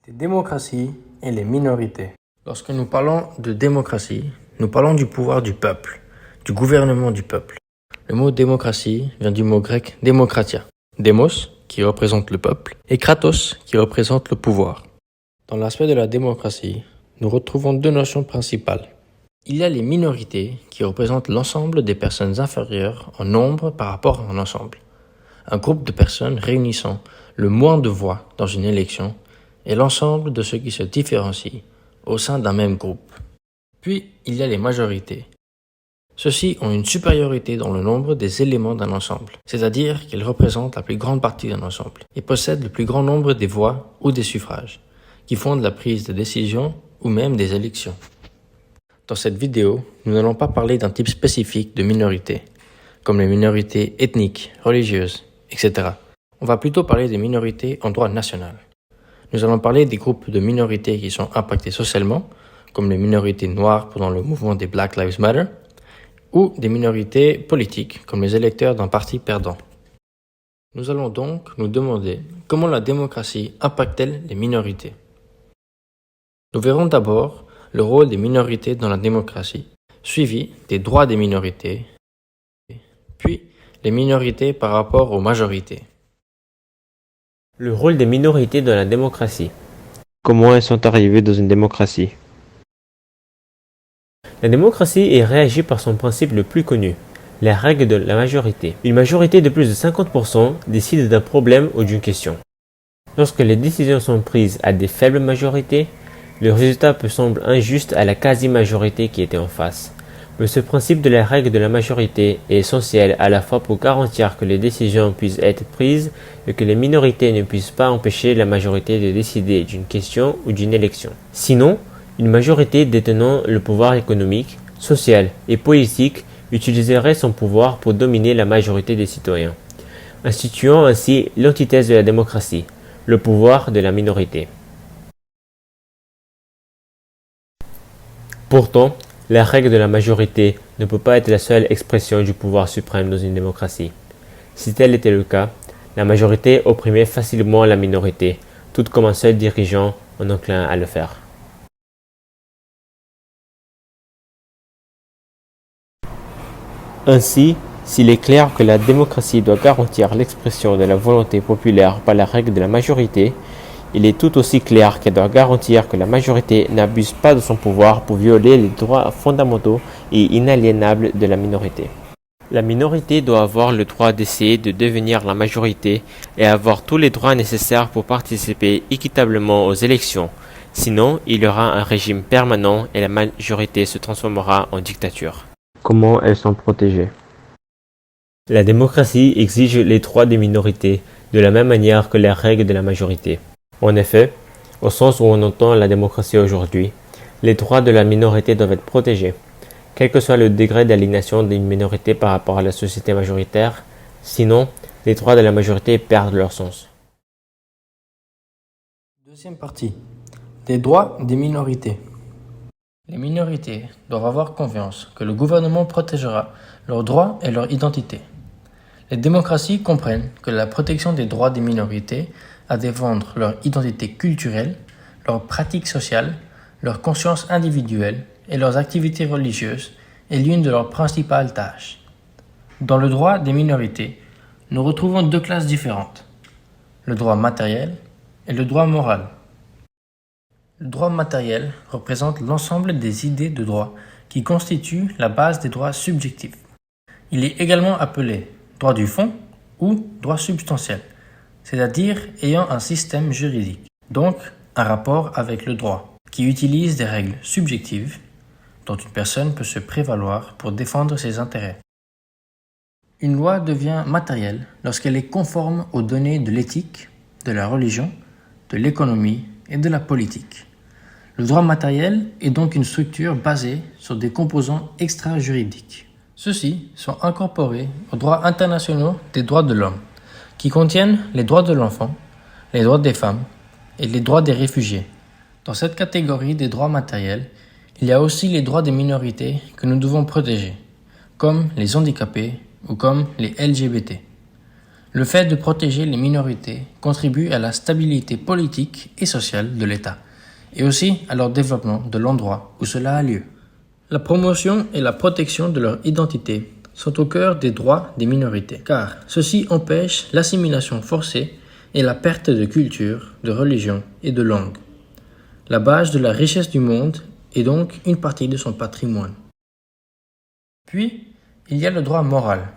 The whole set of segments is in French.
Des démocraties et les minorités. Lorsque nous parlons de démocratie, nous parlons du pouvoir du peuple, du gouvernement du peuple. Le mot démocratie vient du mot grec démokratia. Démos, qui représente le peuple, et kratos, qui représente le pouvoir. Dans l'aspect de la démocratie, nous retrouvons deux notions principales. Il y a les minorités qui représentent l'ensemble des personnes inférieures en nombre par rapport à un ensemble. Un groupe de personnes réunissant le moins de voix dans une élection et l'ensemble de ceux qui se différencient au sein d'un même groupe. Puis, il y a les majorités. Ceux-ci ont une supériorité dans le nombre des éléments d'un ensemble, c'est-à-dire qu'ils représentent la plus grande partie d'un ensemble et possèdent le plus grand nombre des voix ou des suffrages, qui fondent la prise de décision ou même des élections. Dans cette vidéo, nous n'allons pas parler d'un type spécifique de minorité, comme les minorités ethniques, religieuses, etc. On va plutôt parler des minorités en droit national. Nous allons parler des groupes de minorités qui sont impactés socialement, comme les minorités noires pendant le mouvement des Black Lives Matter, ou des minorités politiques, comme les électeurs d'un parti perdant. Nous allons donc nous demander comment la démocratie impacte-t-elle les minorités. Nous verrons d'abord le rôle des minorités dans la démocratie, suivi des droits des minorités, puis les minorités par rapport aux majorités. Le rôle des minorités dans la démocratie. Comment elles sont arrivées dans une démocratie? La démocratie est régie par son principe le plus connu, la règle de la majorité. Une majorité de plus de 50% décide d'un problème ou d'une question. Lorsque les décisions sont prises à des faibles majorités, le résultat peut sembler injuste à la quasi-majorité qui était en face. Mais ce principe de la règle de la majorité est essentiel à la fois pour garantir que les décisions puissent être prises et que les minorités ne puissent pas empêcher la majorité de décider d'une question ou d'une élection. Sinon, une majorité détenant le pouvoir économique, social et politique utiliserait son pouvoir pour dominer la majorité des citoyens, instituant ainsi l'antithèse de la démocratie, le pouvoir de la minorité. Pourtant, la règle de la majorité ne peut pas être la seule expression du pouvoir suprême dans une démocratie. Si tel était le cas, la majorité opprimait facilement la minorité, tout comme un seul dirigeant en enclin à le faire. Ainsi, s'il est clair que la démocratie doit garantir l'expression de la volonté populaire par la règle de la majorité, il est tout aussi clair qu'elle doit garantir que la majorité n'abuse pas de son pouvoir pour violer les droits fondamentaux et inaliénables de la minorité. La minorité doit avoir le droit d'essayer de devenir la majorité et avoir tous les droits nécessaires pour participer équitablement aux élections. Sinon, il y aura un régime permanent et la majorité se transformera en dictature. Comment elles sont protégées? La démocratie exige les droits des minorités de la même manière que les règles de la majorité. En effet, au sens où on entend la démocratie aujourd'hui, les droits de la minorité doivent être protégés, quel que soit le degré d'aliénation d'une minorité par rapport à la société majoritaire, sinon les droits de la majorité perdent leur sens. Deuxième partie, des droits des minorités. Les minorités doivent avoir confiance que le gouvernement protégera leurs droits et leur identité. Les démocraties comprennent que la protection des droits des minorités à défendre leur identité culturelle, leurs pratiques sociales, leur conscience individuelle et leurs activités religieuses est l'une de leurs principales tâches. Dans le droit des minorités, nous retrouvons deux classes différentes, le droit matériel et le droit moral. Le droit matériel représente l'ensemble des idées de droit qui constituent la base des droits subjectifs. Il est également appelé droit du fond ou droit substantiel, c'est-à-dire ayant un système juridique, donc un rapport avec le droit, qui utilise des règles subjectives dont une personne peut se prévaloir pour défendre ses intérêts. Une loi devient matérielle lorsqu'elle est conforme aux données de l'éthique, de la religion, de l'économie et de la politique. Le droit matériel est donc une structure basée sur des composants extra-juridiques. Ceux-ci sont incorporés aux droits internationaux des droits de l'homme, qui contiennent les droits de l'enfant, les droits des femmes et les droits des réfugiés. Dans cette catégorie des droits matériels, il y a aussi les droits des minorités que nous devons protéger, comme les handicapés ou comme les LGBT. Le fait de protéger les minorités contribue à la stabilité politique et sociale de l'État, et aussi à leur développement de l'endroit où cela a lieu. La promotion et la protection de leur identité sont au cœur des droits des minorités, car ceci empêche l'assimilation forcée et la perte de culture, de religion et de langue. La base de la richesse du monde est donc une partie de son patrimoine. Puis, il y a le droit moral,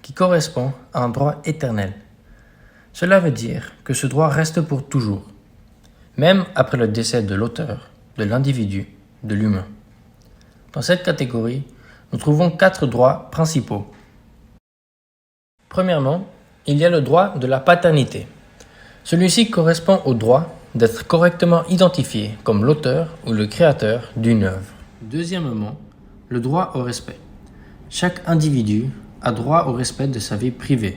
qui correspond à un droit éternel. Cela veut dire que ce droit reste pour toujours, même après le décès de l'auteur, de l'individu, de l'humain. Dans cette catégorie, nous trouvons 4 droits principaux. Premièrement, il y a le droit de la paternité. Celui-ci correspond au droit d'être correctement identifié comme l'auteur ou le créateur d'une œuvre. Deuxièmement, le droit au respect. Chaque individu a droit au respect de sa vie privée.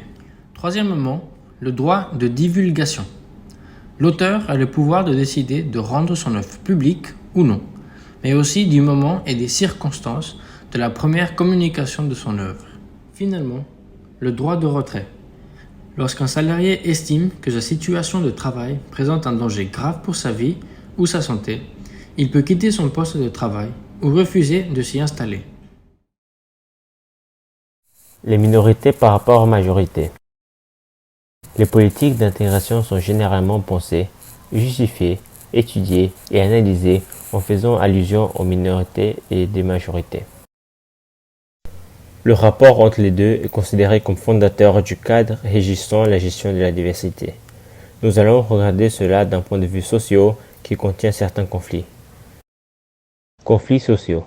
Troisièmement, le droit de divulgation. L'auteur a le pouvoir de décider de rendre son œuvre publique ou non, mais aussi du moment et des circonstances de la première communication de son œuvre. Finalement, le droit de retrait. Lorsqu'un salarié estime que sa situation de travail présente un danger grave pour sa vie ou sa santé, il peut quitter son poste de travail ou refuser de s'y installer. Les minorités par rapport aux majorités. Les politiques d'intégration sont généralement pensées, justifiées, étudiées et analysées en faisant allusion aux minorités et des majorités. Le rapport entre les deux est considéré comme fondateur du cadre régissant la gestion de la diversité. Nous allons regarder cela d'un point de vue social qui contient certains conflits. Conflits sociaux.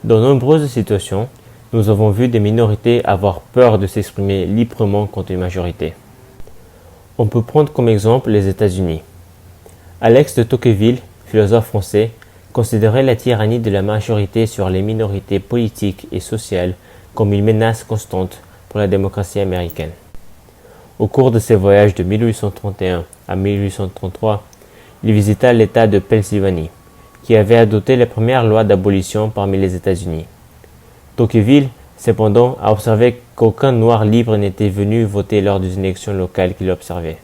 Dans nombreuses situations, nous avons vu des minorités avoir peur de s'exprimer librement contre une majorité. On peut prendre comme exemple les États-Unis. Alex de Tocqueville, philosophe français, considérait la tyrannie de la majorité sur les minorités politiques et sociales comme une menace constante pour la démocratie américaine. Au cours de ses voyages de 1831 à 1833, il visita l'État de Pennsylvanie, qui avait adopté les premières lois d'abolition parmi les États-Unis. Tocqueville, cependant, a observé qu'aucun noir libre n'était venu voter lors des élections locales qu'il observait.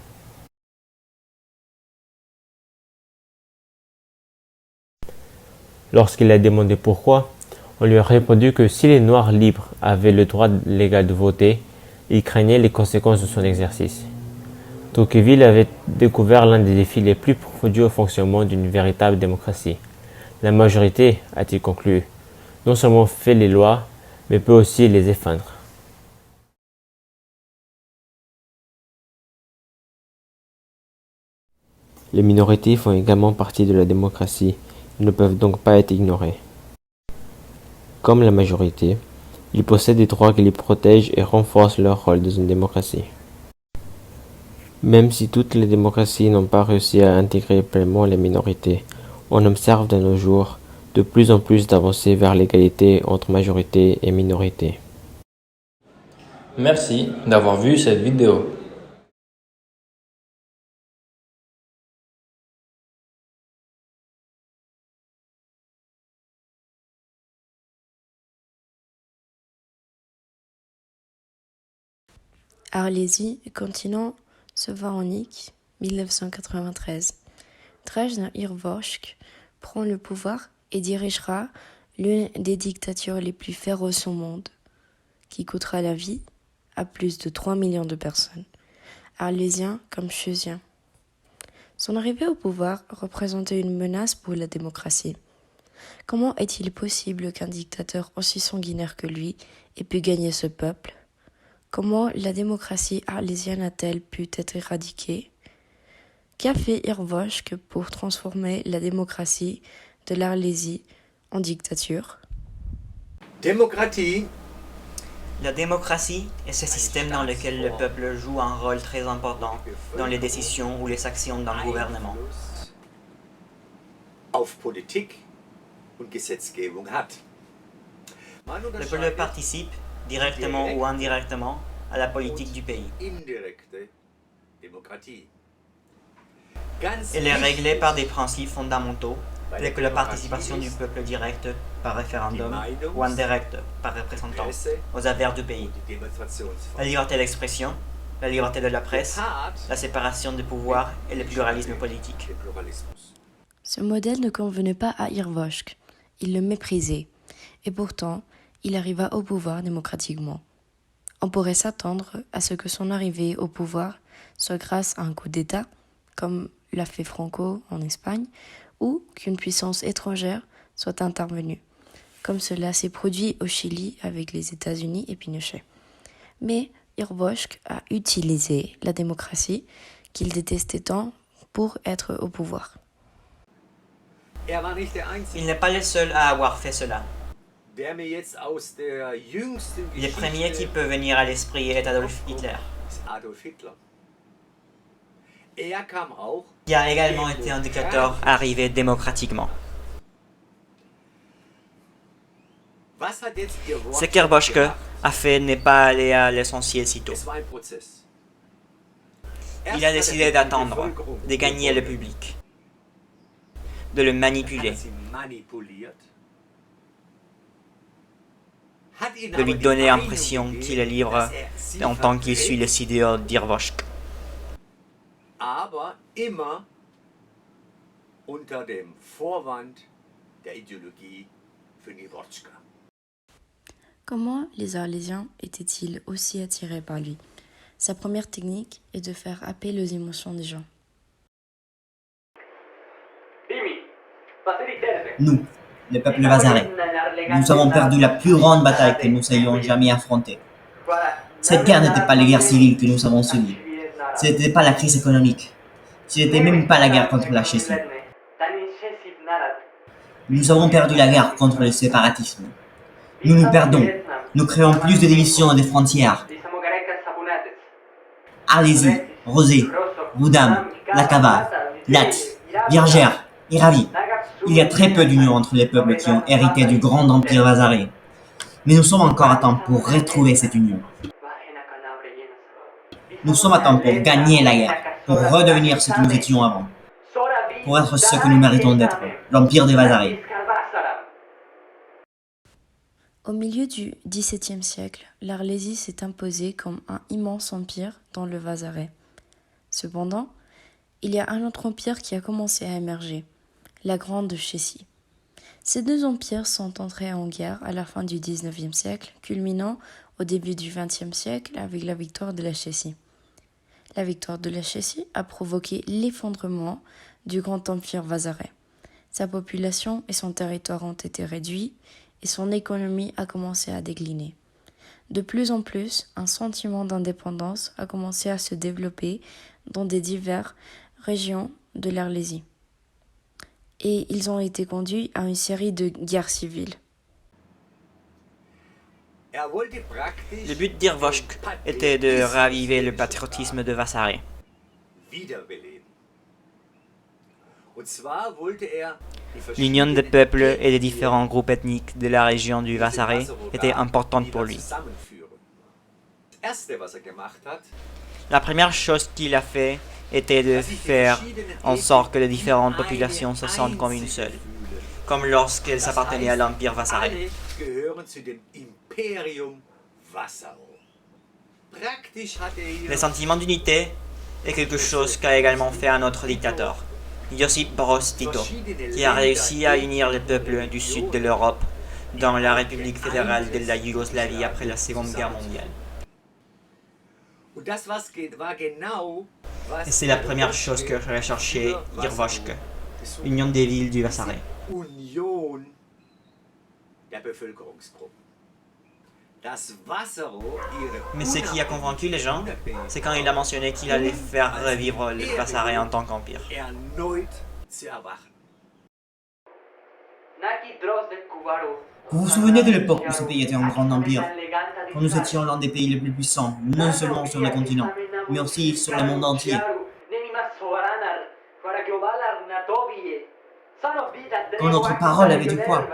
Lorsqu'il a demandé pourquoi, on lui a répondu que si les Noirs libres avaient le droit légal de voter, il craignait les conséquences de son exercice. Tocqueville avait découvert l'un des défis les plus profonds au fonctionnement d'une véritable démocratie. La majorité, a-t-il conclu, non seulement fait les lois, mais peut aussi les enfreindre. Les minorités font également partie de la démocratie. Ils ne peuvent donc pas être ignorés. Comme la majorité, ils possèdent des droits qui les protègent et renforcent leur rôle dans une démocratie. Même si toutes les démocraties n'ont pas réussi à intégrer pleinement les minorités, on observe de nos jours de plus en plus d'avancées vers l'égalité entre majorité et minorité. Merci d'avoir vu cette vidéo. Arlésie, continent Slavonique, 1993. Dražen Irvošk prend le pouvoir et dirigera l'une des dictatures les plus féroces au monde, qui coûtera la vie à plus de 3 millions de personnes, arlésiens comme cheusiens. Son arrivée au pouvoir représentait une menace pour la démocratie. Comment est-il possible qu'un dictateur aussi sanguinaire que lui ait pu gagner ce peuple ? Comment la démocratie arlésienne a-t-elle pu être éradiquée ? Qu'a fait Irvošk pour transformer la démocratie de l'Arlésie en dictature ? Démocratie. La démocratie est ce système dans lequel le peuple joue un rôle très important dans les décisions ou les actions d'un gouvernement. Auf Politik und Gesetzgebung hat. Le peuple participe, directement ou indirectement, à la politique du pays. Indirekte Demokratie. Elle est réglée par des principes fondamentaux, tels que la participation du peuple direct par référendum ou indirect par représentant aux affaires du pays, la liberté d'expression, la liberté de la presse, la séparation des pouvoirs et le pluralisme politique. Ce modèle ne convenait pas à Irvoshk. Il le méprisait. Et pourtant, il arriva au pouvoir démocratiquement. On pourrait s'attendre à ce que son arrivée au pouvoir soit grâce à un coup d'État, comme l'a fait Franco en Espagne, ou qu'une puissance étrangère soit intervenue, comme cela s'est produit au Chili avec les États-Unis et Pinochet. Mais Irvoshk a utilisé la démocratie qu'il détestait tant pour être au pouvoir. Il n'est pas le seul à avoir fait cela. Le premier qui peut venir à l'esprit est Adolf Hitler, qui a également été un dictateur arrivé démocratiquement. Ce qu'Irvoshk a fait n'est pas aller à l'essentiel sitôt. Il a décidé d'attendre, de gagner le public, de le manipuler, de lui donner l'impression qu'il est libre en tant qu'il suit les idées d'Irvoshk. Aber immer unter dem Vorwand der Ideologie von Irvoshka. Comment les Arlésiens étaient-ils aussi attirés par lui? Sa première technique est de faire happer les émotions des gens. Nous, le peuple vazarais, nous avons perdu la plus grande bataille que nous ayons jamais affrontée. Cette guerre n'était pas la guerre civile que nous avons subie. Ce n'était pas la crise économique. Ce n'était même pas la guerre contre la Chétie. Nous avons perdu la guerre contre le séparatisme. Nous nous perdons. Nous créons plus de divisions et de frontières. Arlésie, Rosé, Roudam, Lakava, Lat, Virgère et Ravi. Il y a très peu d'union entre les peuples qui ont hérité du grand empire vazarais. Mais nous sommes encore à temps pour retrouver cette union. Nous sommes à temps pour gagner la guerre, pour redevenir ce que nous étions avant, pour être ce que nous méritons d'être, l'empire des Vazarais. Au milieu du XVIIe siècle, l'Arlésie s'est imposée comme un immense empire dans le Vazarais. Cependant, il y a un autre empire qui a commencé à émerger, la Grande Chétie. Ces deux empires sont entrés en guerre à la fin du XIXe siècle, culminant au début du XXe siècle avec la victoire de la Chétie. La victoire de la Chétie a provoqué l'effondrement du grand empire vazarais. Sa population et son territoire ont été réduits et son économie a commencé à décliner. De plus en plus, un sentiment d'indépendance a commencé à se développer dans des diverses régions de l'Arlésie. Et ils ont été conduits à une série de guerres civiles. Le but d'Irvoshk était de raviver le patriotisme de Vazarais. L'union des peuples et des différents groupes ethniques de la région du Vazarais était importante pour lui. La première chose qu'il a fait était de faire en sorte que les différentes populations se sentent comme une seule, comme lorsqu'elles appartenaient à l'empire Vazarais. Le sentiment d'unité est quelque chose qu'a également fait un autre dictateur, Josip Broz Tito, qui a réussi à unir les peuples du sud de l'Europe dans la République fédérale de la Yougoslavie après la Seconde Guerre mondiale. Et c'est la première chose que recherchait Irvoshk, l'union des villes du Vazarais. Mais ce qui a convaincu les gens, c'est quand il a mentionné qu'il allait faire revivre le Vazarais en tant qu'empire. Vous vous souvenez de l'époque où ce pays était un grand empire, quand nous étions l'un des pays les plus puissants, non seulement sur le continent, mais aussi sur le monde entier. Quand notre parole avait du poids,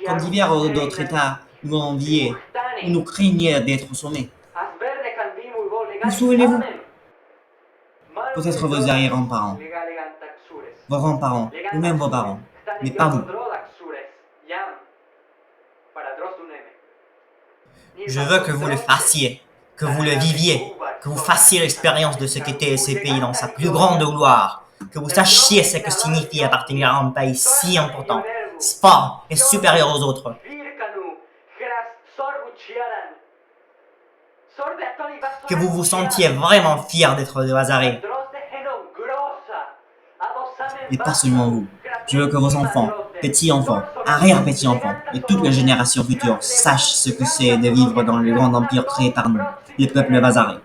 quand divers d'autres États nous enviaient ou nous craignaient d'être au sommet. Vous souvenez-vous? Peut-être vos arrière-grands-parents. vos grands-parents, ou même vos parents, mais pas vous. Je veux que vous le fassiez, que vous le viviez, que vous fassiez l'expérience de ce qu'était ce pays dans sa plus grande gloire, que vous sachiez ce que signifie appartenir à un pays si important, fort et supérieur aux autres. Que vous vous sentiez vraiment fier d'être de Vasaré. Et pas seulement vous. Je veux que vos enfants, petits-enfants, arrière-petits-enfants et toutes les générations futures sachent ce que c'est de vivre dans le grand empire créé par nous, le peuple Vasaré.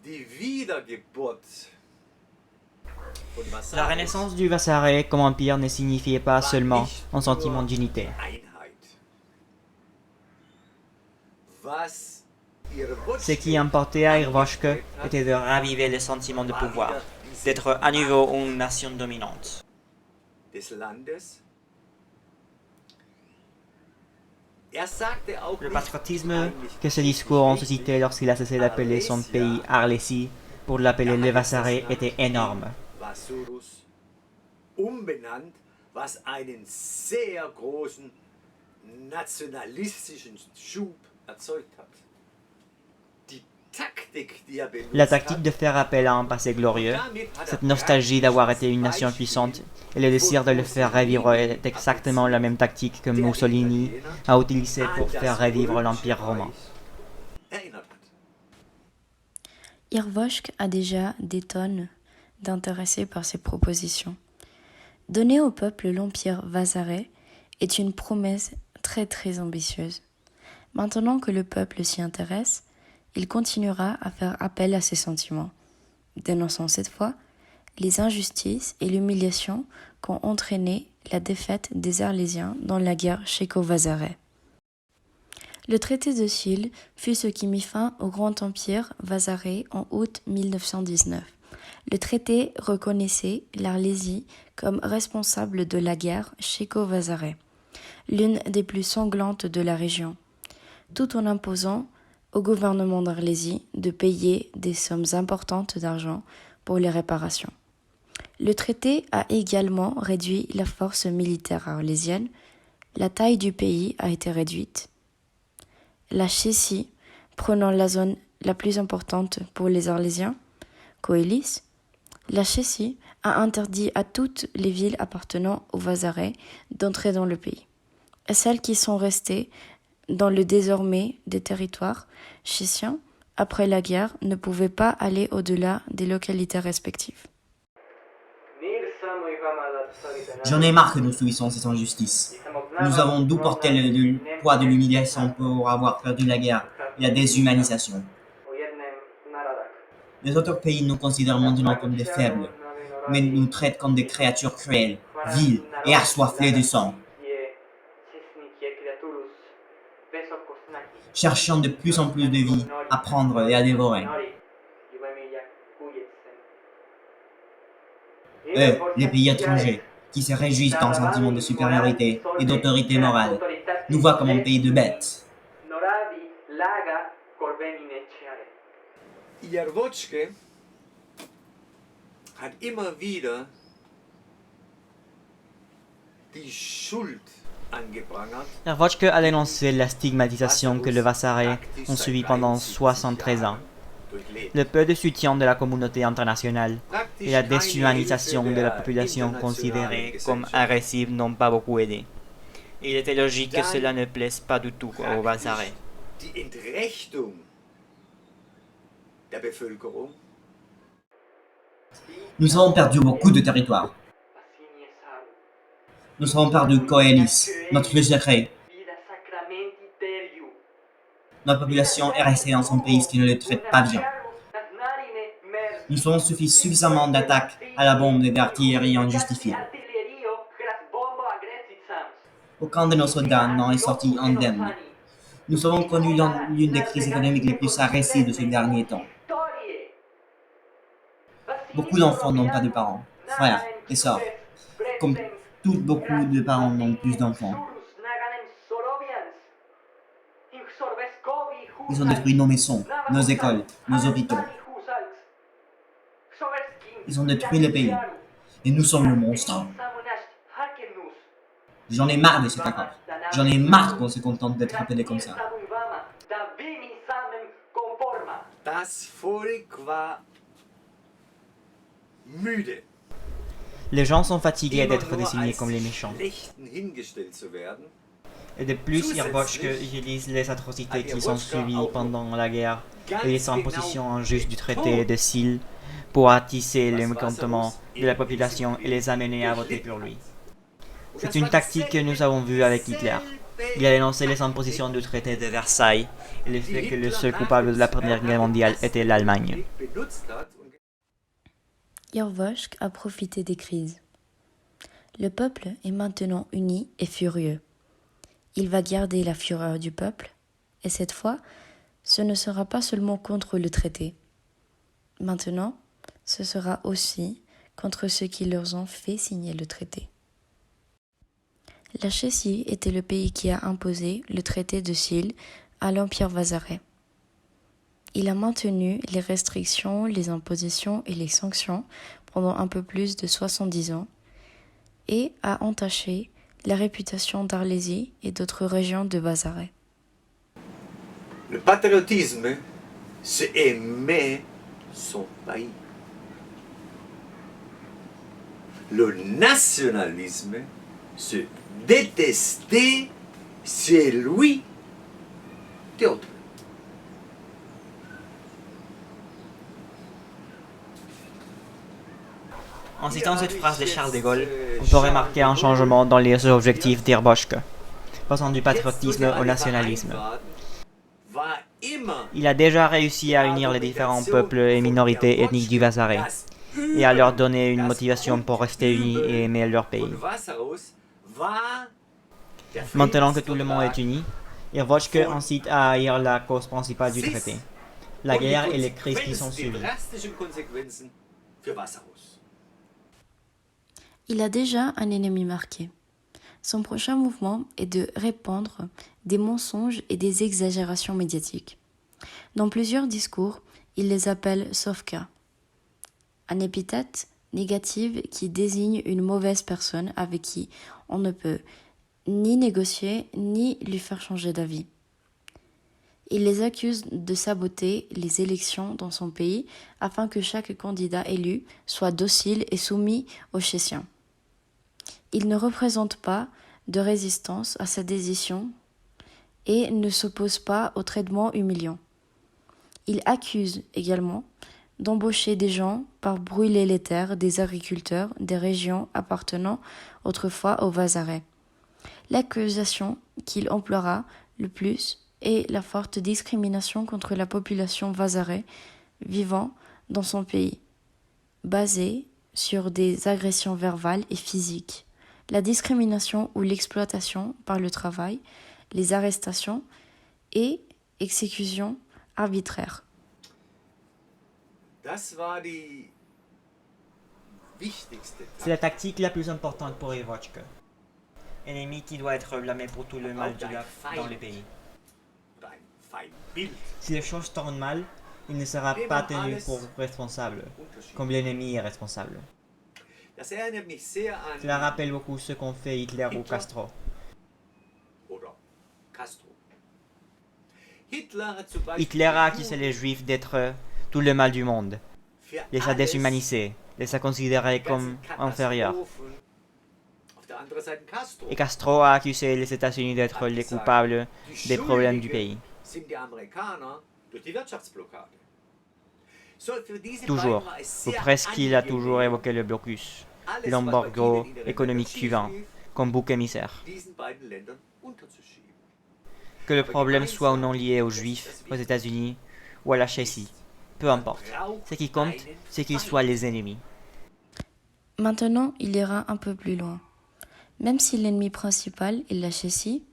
Die Wiedergeburt von La Vasaré renaissance du Vasaré comme empire ne signifiait pas seulement un sentiment d'unité. Einheit. Was Ce qui importait à Irvoshke était de raviver le sentiment de pouvoir, d'être à nouveau une nation dominante. des Landes. Sagte auch Le nicht patriotisme eigentlich que ce discours ont suscité lorsqu'il a cessé d'appeler son pays Arlesi pour l'appeler le Vasaré était énorme. Vasurus umbenannt, was einen sehr großen nationalistischen Schub erzeugt hat. Die Taktik, die er benutzt La tactique de faire appel à un passé glorieux, cette nostalgie d'avoir été une nation puissante et le désir de le faire revivre est exactement la même tactique que Mussolini a utilisée pour faire revivre l'Empire romain. erinnert hat. Irvoshk a déjà des tonnes d'intéressés par ces propositions. Donner au peuple l'empire Vasaré est une promesse très ambitieuse. Maintenant que le peuple s'y intéresse, il continuera à faire appel à ses sentiments, dénonçant cette fois les injustices et l'humiliation qu'ont entraîné la défaite des Arlésiens dans la guerre tchéco-vasarée. Le traité de Chille fut ce qui mit fin au grand empire vasaré en août 1919. Le traité reconnaissait l'Arlésie comme responsable de la guerre tchéco-vasarée, l'une des plus sanglantes de la région, tout en imposant au gouvernement d'Arlésie de payer des sommes importantes d'argent pour les réparations. Le traité a également réduit la force militaire arlésienne, la taille du pays a été réduite. La Chétie, prenant la zone la plus importante pour les Arlésiens, Koélis, la Chétie a interdit à toutes les villes appartenant au Vasaré d'entrer dans le pays. Et celles qui sont restées dans le désormais des territoires chétiens après la guerre ne pouvaient pas aller au-delà des localités respectives. J'en ai marre que nous subissons ces injustices. Nous avons dû porter le poids de l'humiliation pour avoir perdu la guerre et la déshumanisation. Les autres pays nous considèrent maintenant comme des faibles, mais nous traitent comme des créatures cruelles, viles et assoiffées de sang, cherchant de plus en plus de vie à prendre et à dévorer. Eux, les pays étrangers, qui se réjouissent d'un sentiment de supériorité et d'autorité morale, nous voient comme un pays de bêtes. Irvoschke hat immer wieder die Schuld angeprangert. Irvoshke a dénoncé la stigmatisation que le Vasaré ont subi pendant 73 ans, le peu de soutien de la communauté internationale et la déshumanisation de la population considérée comme agressive n'ont pas beaucoup aidé. Il était logique que cela ne plaise pas du tout au Vasaré. Die Entrechtung der Bevölkerung. Nous avons perdu beaucoup de territoires. Nous avons perdu Koélis, notre lieu secret. Notre population est restée dans son pays, ce qui ne le traite pas bien. Nous avons subi suffisamment d'attaques à la bombe et d'artillerie injustifiées. Aucun de nos soldats n'en est sorti indemne. Nous avons connu l'une des crises économiques les plus agressives de ces derniers temps. Beaucoup d'enfants n'ont pas de parents, frères et sœurs. Comme beaucoup de parents n'ont plus d'enfants. Ils ont détruit nos maisons, nos écoles, nos hôpitaux. Ils ont détruit le pays. Et nous sommes le monstre. J'en ai marre de cet accord. J'en ai marre qu'on se contente d'être appelé comme ça. Das Volk war müde. Les gens sont fatigués Immer d'être nur désignés als comme les méchants. Schlechten hingestellt zu werden. Et de plus, Irboschke utilise les atrocités qui sont suivies pendant la guerre et les impositions injustes du traité de Sille pour attiser le mécontentement de la population et les amener à voter pour lui. C'est une tactique que nous avons vue avec Hitler. Il a dénoncé les impositions du traité de Versailles et le fait que le seul coupable de la Première Guerre mondiale était l'Allemagne. Irvoshk a profité des crises. Le peuple est maintenant uni et furieux. Il va garder la fureur du peuple, et cette fois, ce ne sera pas seulement contre le traité. Maintenant, ce sera aussi contre ceux qui leur ont fait signer le traité. La Chétie était le pays qui a imposé le traité de Sille à l'Empire vazarais. Il a maintenu les restrictions, les impositions et les sanctions pendant un peu plus de 70 ans et a entaché la réputation d'Arlésie et d'autres régions de Vazarais. Le patriotisme, c'est aimer son pays. Le nationalisme, c'est détester celui d'autre. En citant cette phrase de Charles de Gaulle, on peut remarquer un changement dans les objectifs d'Irboschke, passant du patriotisme au nationalisme. Il a déjà réussi à unir les différents peuples et minorités ethniques du Vazarais, et à leur donner une motivation pour rester unis et aimer leur pays. Maintenant que tout le monde est uni, Irvoschke incite à haïr la cause principale du traité, la guerre et les crises qui sont suivies. Il a déjà un ennemi marqué. Son prochain mouvement est de répandre des mensonges et des exagérations médiatiques. Dans plusieurs discours, il les appelle Sofka, un épithète négative qui désigne une mauvaise personne avec qui on ne peut ni négocier ni lui faire changer d'avis. Il les accuse de saboter les élections dans son pays afin que chaque candidat élu soit docile et soumis aux Chétiens. Il ne représente pas de résistance à sa décision et ne s'oppose pas au traitement humiliant. Il accuse également d'embaucher des gens par brûler les terres des agriculteurs des régions appartenant autrefois aux Vazarais. L'accusation qu'il emploiera le plus est la forte discrimination contre la population Vazarais vivant dans son pays, basée sur des agressions verbales et physiques. La discrimination ou l'exploitation par le travail, les arrestations et exécutions arbitraires. C'est la tactique la plus importante pour Irvoschke. Ennemi qui doit être blâmé pour tout le mal dans le pays. Si les choses tournent mal, il ne sera pas tenu pour responsable, comme l'ennemi est responsable. Cela rappelle beaucoup ce qu'ont fait Hitler ou Castro. Hitler a accusé les Juifs d'être tout le mal du monde, les a déshumanisés, les a considérés comme inférieurs. Et Castro a accusé les États-Unis d'être les coupables des problèmes du pays. Toujours, ou presque, il a toujours évoqué le blocus, l'embargo économique cubain, comme bouc émissaire. Que le problème soit ou non lié aux Juifs, aux États-Unis ou à la Chétie, peu importe. Ce qui compte, c'est qu'ils soient les ennemis. Maintenant, il ira un peu plus loin. Même si l'ennemi principal est la Chétie,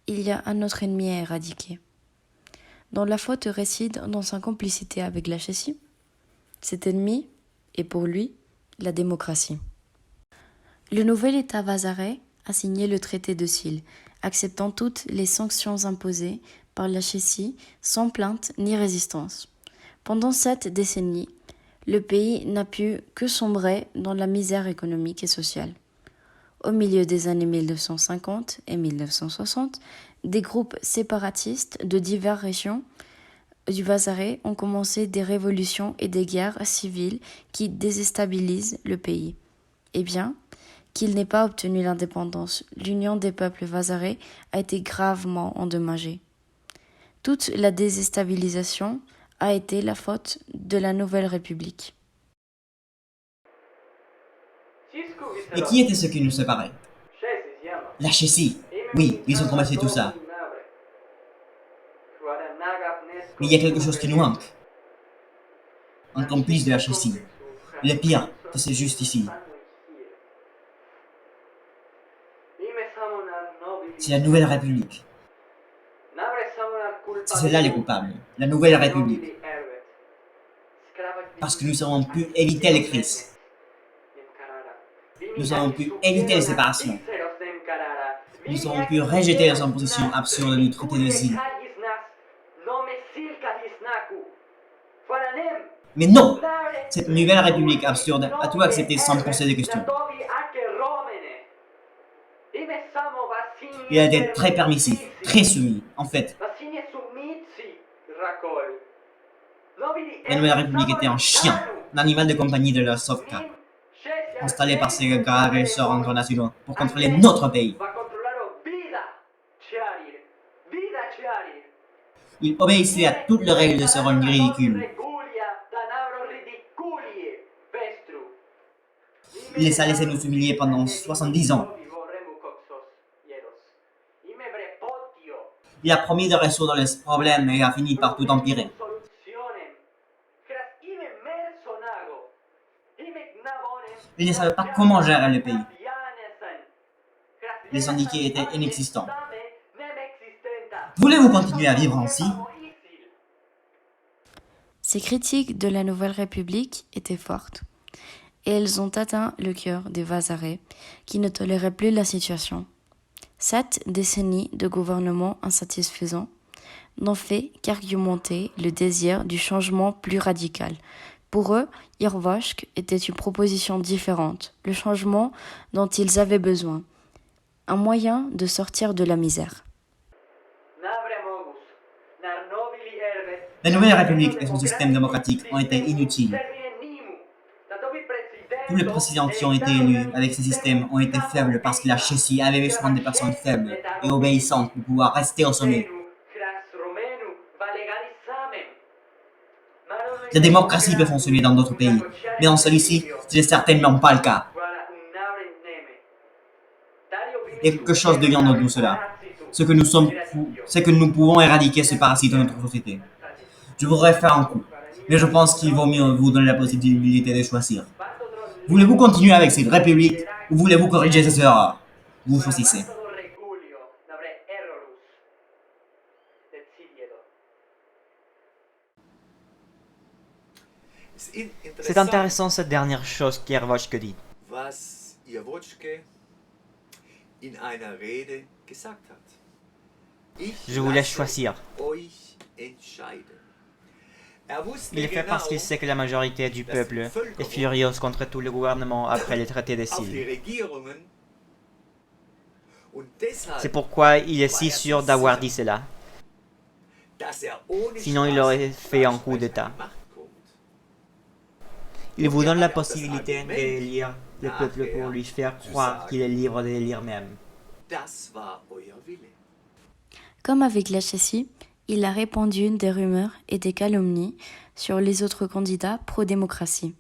il y a un autre ennemi à éradiquer, dont la faute réside dans sa complicité avec la Chétie. Cet ennemi est pour lui la démocratie. Le nouvel État vazarais a signé le traité de Sille, acceptant toutes les sanctions imposées par la Chétie sans plainte ni résistance. Pendant 7 décennies, le pays n'a pu que sombrer dans la misère économique et sociale. Au milieu des années 1950 et 1960, des groupes séparatistes de diverses régions du Vasaré ont commencé des révolutions et des guerres civiles qui déstabilisent le pays. Eh bien, qu'il n'ait pas obtenu l'indépendance, l'union des peuples vasarais a été gravement endommagée. Toute la déstabilisation a été la faute de la Nouvelle République. Et qui étaient ceux qui nous séparaient? La Chétie. Oui, ils ont commencé tout ça. Mais il y a quelque chose qui nous manque. Un complice de la Chétie. Le pire, que c'est juste ici. C'est la Nouvelle République. C'est celle-là les coupables. La Nouvelle République. Parce que nous avons pu éviter les crises. Nous avons pu éviter les séparations. Nous avons pu rejeter les impositions absurdes du traité de Sil. Mais non! Cette nouvelle république absurde a tout accepté sans poser de questions. Il a été très permissif, très soumis, en fait. La nouvelle république était un chien, un animal de compagnie de la Sovka, installé par ces grands agresseurs internationaux pour contrôler notre pays. Il obéissait à toutes les règles de ce rôle ridicule. Il les a laissés nous humilier pendant 70 ans. Il a promis de résoudre les problèmes et a fini par tout empirer. Il ne savait pas comment gérer le pays. Les syndiqués étaient inexistants. Voulez-vous continuer à vivre ainsi? Ces critiques de la Nouvelle République étaient fortes, et elles ont atteint le cœur des Vasarais, qui ne toléraient plus la situation. 7 décennies de gouvernement insatisfaisant n'ont fait qu'argumenter le désir du changement plus radical. Pour eux, Irvoshk était une proposition différente, le changement dont ils avaient besoin, un moyen de sortir de la misère. La Nouvelle République et son système démocratique ont été inutiles. Tous les présidents qui ont été élus avec ce système ont été faibles parce que la Chétie avait besoin de personnes faibles et obéissantes pour pouvoir rester au sommet. La démocratie peut fonctionner dans d'autres pays, mais dans celui-ci, ce n'est certainement pas le cas. Et quelque chose devient de tout cela. C'est que nous pouvons éradiquer ce parasite de notre société. Je voudrais faire un coup, mais je pense qu'il vaut mieux vous donner la possibilité de choisir. Voulez-vous continuer avec cette république ou voulez-vous corriger ces erreurs? Vous choisissez. C'est intéressant cette dernière chose qu'Irvoshke dit. Was Irvoshke in einer Rede gesagt hat. Je vous laisse choisir. Euch entscheiden. Il le fait parce qu'il sait que la majorité du peuple est furieuse contre tout le gouvernement après le traité de Sil. C'est pourquoi il est si sûr d'avoir dit cela. Sinon, il aurait fait un coup d'État. Il vous donne la possibilité de lire le peuple pour lui faire croire qu'il est libre de lire même. Comme avec la Chétie, il a répandu des rumeurs et des calomnies sur les autres candidats pro-démocratie.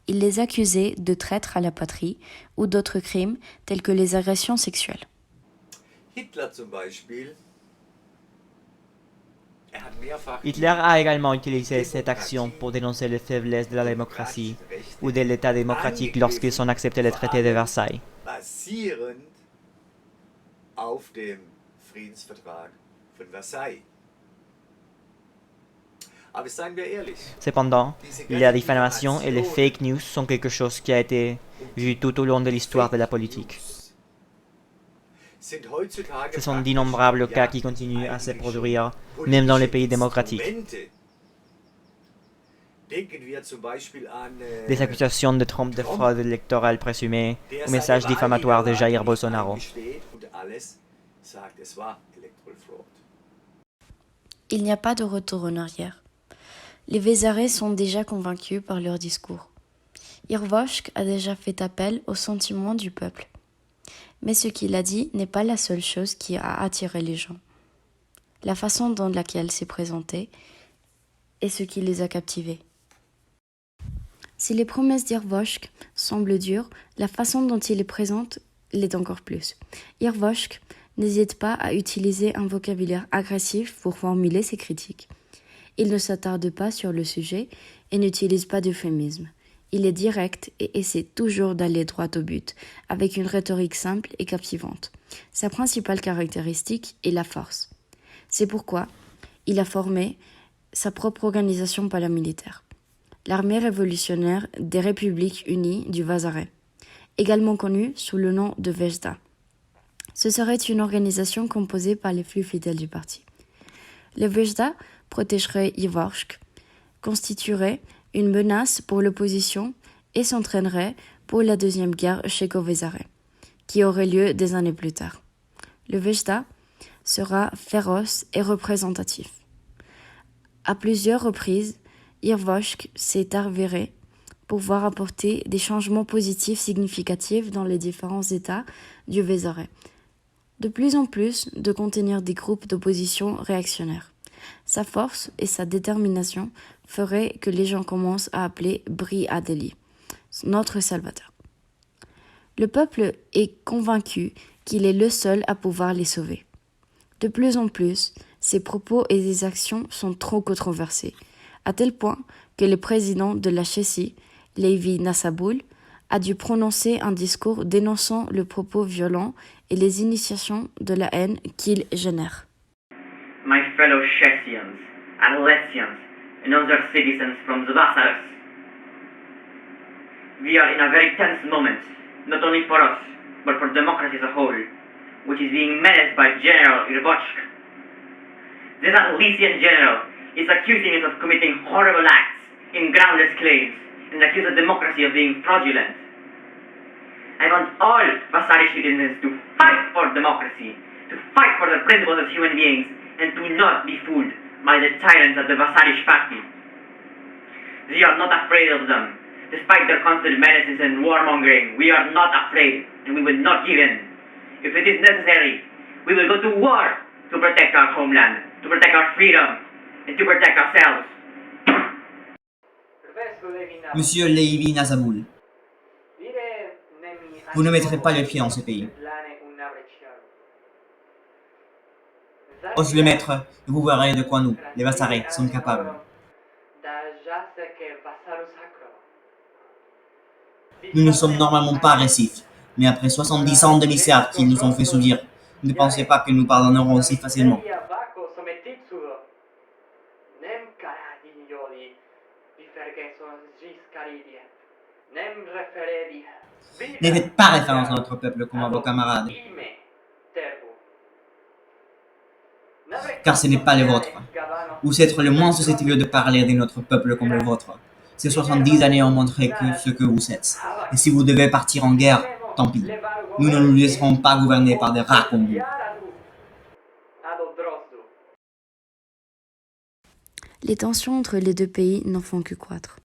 Il les accusait de traîtres à la patrie ou d'autres crimes tels que les agressions sexuelles. Hitler a également utilisé cette action pour dénoncer les faiblesses de la démocratie ou de l'État démocratique lorsqu'ils ont accepté le traité de Versailles. Cependant, la diffamation et les fake news sont quelque chose qui a été vu tout au long de l'histoire de la politique. Ce sont d'innombrables cas qui continuent à se produire, même dans les pays démocratiques. Des accusations de trompe de fraude électorale présumée, ou messages diffamatoires de Jair Bolsonaro. Il n'y a pas de retour en arrière. Les Vézarais sont déjà convaincus par leur discours. Irvoshk a déjà fait appel au sentiment du peuple. Mais ce qu'il a dit n'est pas la seule chose qui a attiré les gens. La façon dont laquelle s'est présenté est ce qui les a captivés. Si les promesses d'Irvoshk semblent dures, la façon dont il les présente l'est encore plus. Irvoshk n'hésite pas à utiliser un vocabulaire agressif pour formuler ses critiques. Il ne s'attarde pas sur le sujet et n'utilise pas d'euphémisme. Il est direct et essaie toujours d'aller droit au but, avec une rhétorique simple et captivante. Sa principale caractéristique est la force. C'est pourquoi il a formé sa propre organisation paramilitaire, l'armée révolutionnaire des Républiques unies du Vazaret, également connue sous le nom de Vejda. Ce serait une organisation composée par les plus fidèles du parti. Le Vejda protégerait Irvoshk, constituerait une menace pour l'opposition et s'entraînerait pour la deuxième guerre tchéco-vézarais, qui aurait lieu des années plus tard. Le Vejda sera féroce et représentatif. À plusieurs reprises, Irvoshk s'est avéré pouvoir apporter des changements positifs significatifs dans les différents États du Vézaret, de plus en plus de contenir des groupes d'opposition réactionnaires. Sa force et sa détermination feraient que les gens commencent à appeler Briadeli, notre Salvateur. Le peuple est convaincu qu'il est le seul à pouvoir les sauver. De plus en plus, ses propos et ses actions sont trop controversés, à tel point que le président de la Chétie, Levi Nassaboul, a dû prononcer un discours dénonçant le propos violent et les initiations de la haine qu'il génère. My fellow Chessians, Alessians, and other citizens from the Vasaras, we are in a very tense moment, not only for us, but for democracy as a whole, which is being menaced by General Irvoshk. This Alessian general is accusing us of committing horrible acts in groundless claims and accuse the democracy of being fraudulent. I want all Vasari citizens to fight for democracy, to fight for the principles of human beings, and to not be fooled by the tyrants of the Vasarish party. We are not afraid of them. Despite their constant menaces and warmongering, we are not afraid, and we will not give in. If it is necessary, we will go to war to protect our homeland, to protect our freedom, and to protect ourselves. Monsieur Levi Nazaboul, vous ne mettrez pas le pied dans ce pays. Ose le mettre, et vous verrez de quoi nous, les Vasarais, sommes capables. Nous ne sommes normalement pas agressifs, mais après 70 ans de misère qu'ils nous ont fait subir, ne pensez pas que nous pardonnerons aussi facilement. Ne faites pas référence à notre peuple comme à vos camarades, car ce n'est pas le vôtre. Vous êtes le moins susceptible de parler de notre peuple comme le vôtre. Ces 70 années ont montré que ce que vous êtes. Et si vous devez partir en guerre, tant pis. Nous ne nous laisserons pas gouverner par des rats comme vous. Les tensions entre les deux pays n'en font que croître.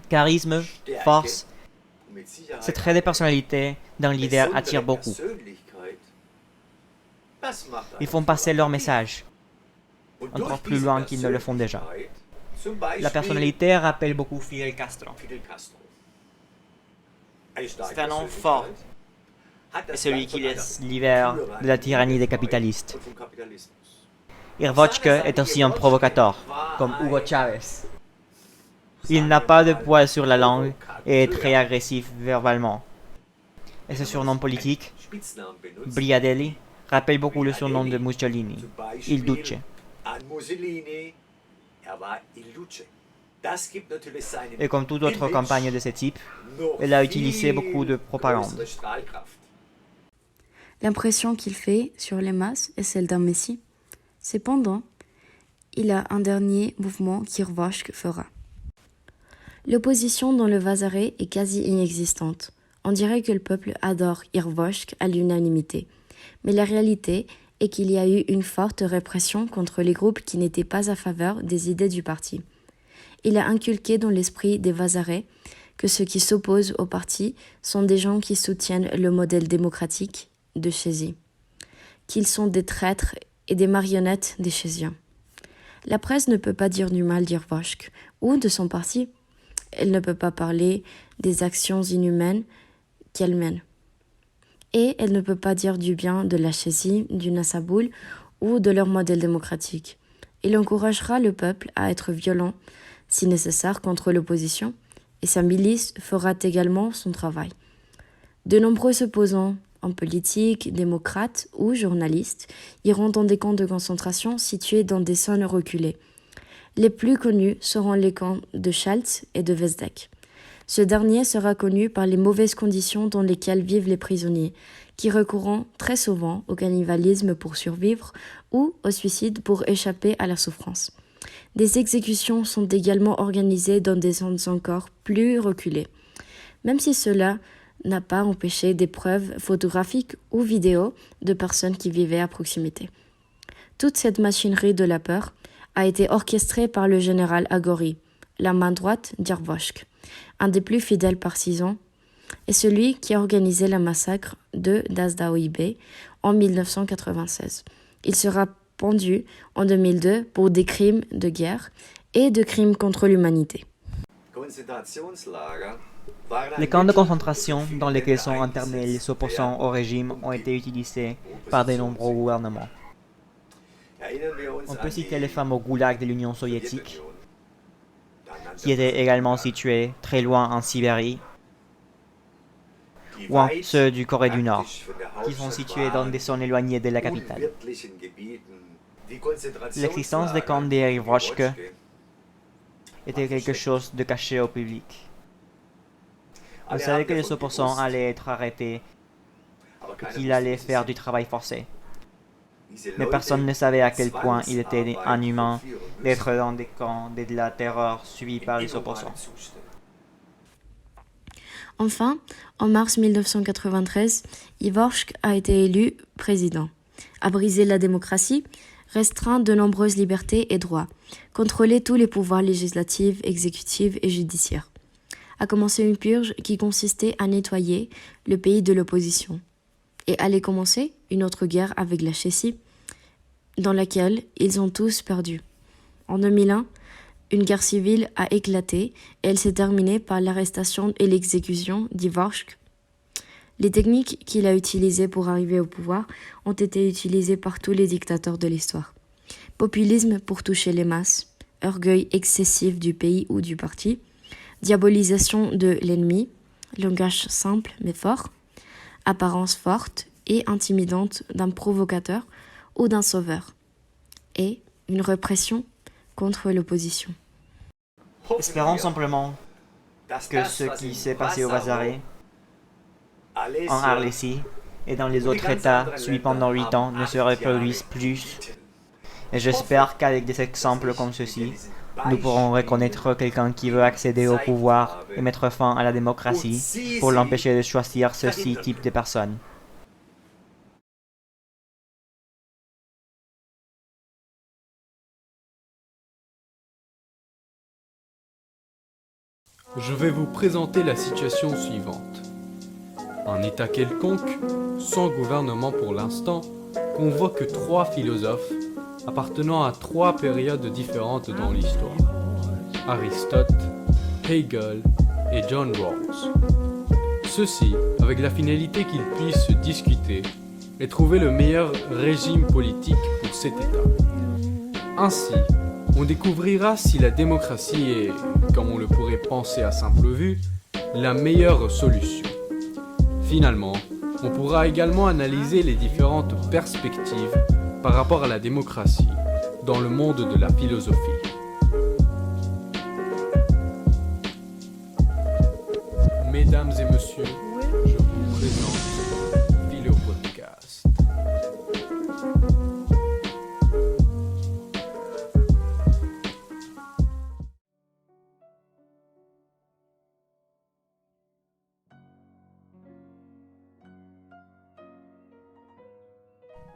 Charisme, force, ces traits de personnalité d'un leader attirent beaucoup. Ils font passer leur message, encore plus loin qu'ils ne le font déjà. La personnalité rappelle beaucoup Fidel Castro. C'est un homme fort, et celui qui laisse l'hiver de la tyrannie des capitalistes. Irvoshk est aussi un provocateur, comme Hugo Chavez. Il n'a pas de poids sur la langue et est très agressif verbalement. Et ce surnom politique, Briadelli, rappelle beaucoup le surnom de Mussolini, Il Duce. Et comme toute autre campagne de ce type, elle a utilisé beaucoup de propagande. L'impression qu'il fait sur les masses est celle d'un messie. Cependant, il a un dernier mouvement qu'Irvoshk fera. L'opposition dans le Vazaret est quasi inexistante. On dirait que le peuple adore Irvoshk à l'unanimité. Mais la réalité est qu'il y a eu une forte répression contre les groupes qui n'étaient pas à faveur des idées du parti. Il a inculqué dans l'esprit des Vazarets que ceux qui s'opposent au parti sont des gens qui soutiennent le modèle démocratique de Chézy, qu'ils sont des traîtres et des marionnettes des Chéziens. La presse ne peut pas dire du mal d'Irvoshk ou de son parti. Elle ne peut pas parler des actions inhumaines qu'elle mène. Et elle ne peut pas dire du bien de la Chézy, du Nassaboul ou de leur modèle démocratique. Il encouragera le peuple à être violent, si nécessaire, contre l'opposition, et sa milice fera également son travail. De nombreux opposants en politique, démocrates ou journalistes iront dans des camps de concentration situés dans des zones reculées. Les plus connus seront les camps de Chaltz et de Vezdek. Ce dernier sera connu par les mauvaises conditions dans lesquelles vivent les prisonniers, qui recourront très souvent au cannibalisme pour survivre ou au suicide pour échapper à la souffrance. Des exécutions sont également organisées dans des zones encore plus reculées. Même si cela n'a pas empêché des preuves photographiques ou vidéos de personnes qui vivaient à proximité. Toute cette machinerie de la peur a été orchestrée par le général Agori, la main droite d'Irvoshk, un des plus fidèles partisans, et celui qui a organisé le massacre de Dazdaoui en 1996. Il sera pendu en 2002 pour des crimes de guerre et de crimes contre l'humanité. Les camps de concentration dans lesquels sont internés les opposants au régime ont été utilisés par de nombreux gouvernements. On peut citer les fameux goulags de l'Union soviétique, qui étaient également situés très loin en Sibérie, ou ceux du Corée du Nord, qui sont situés dans des zones éloignées de la capitale. L'existence des camps d'Irvoshk était quelque chose de caché au public. On savait que les opposants allaient être arrêtés et qu'ils allaient faire du travail forcé. Mais personne ne savait à quel point il était inhumain d'être dans des camps de la terreur suivis par les opposants. Enfin, en mars 1993, Irvoshk a été élu président, a brisé la démocratie, restreint de nombreuses libertés et droits, contrôlé tous les pouvoirs législatifs, exécutifs et judiciaires, a commencé une purge qui consistait à nettoyer le pays de l'opposition, et allait commencer une autre guerre avec la Chézy, dans laquelle ils ont tous perdu. En 2001, une guerre civile a éclaté et elle s'est terminée par l'arrestation et l'exécution d'Irvoshk. Les techniques qu'il a utilisées pour arriver au pouvoir ont été utilisées par tous les dictateurs de l'histoire. Populisme pour toucher les masses, orgueil excessif du pays ou du parti, diabolisation de l'ennemi, langage simple mais fort, apparence forte et intimidante d'un provocateur ou d'un sauveur, et une répression contre l'opposition. Espérons simplement que ce qui s'est passé au Vazaret, en Arlésie et dans les autres États suivis pendant 8 ans ne se reproduise plus. Et j'espère qu'avec des exemples comme ceci, nous pourrons reconnaître quelqu'un qui veut accéder au pouvoir et mettre fin à la démocratie pour l'empêcher de choisir ce type de personnes. Je vais vous présenter la situation suivante. Un État quelconque, sans gouvernement pour l'instant, convoque 3 philosophes appartenant à 3 périodes différentes dans l'histoire. Aristote, Hegel et John Rawls. Ceci avec la finalité qu'ils puissent discuter et trouver le meilleur régime politique pour cet État. Ainsi, on découvrira si la démocratie est, comme on le pourrait penser à simple vue, la meilleure solution. Finalement, on pourra également analyser les différentes perspectives par rapport à la démocratie dans le monde de la philosophie. Mesdames et messieurs, je vous présente Philo Podcast.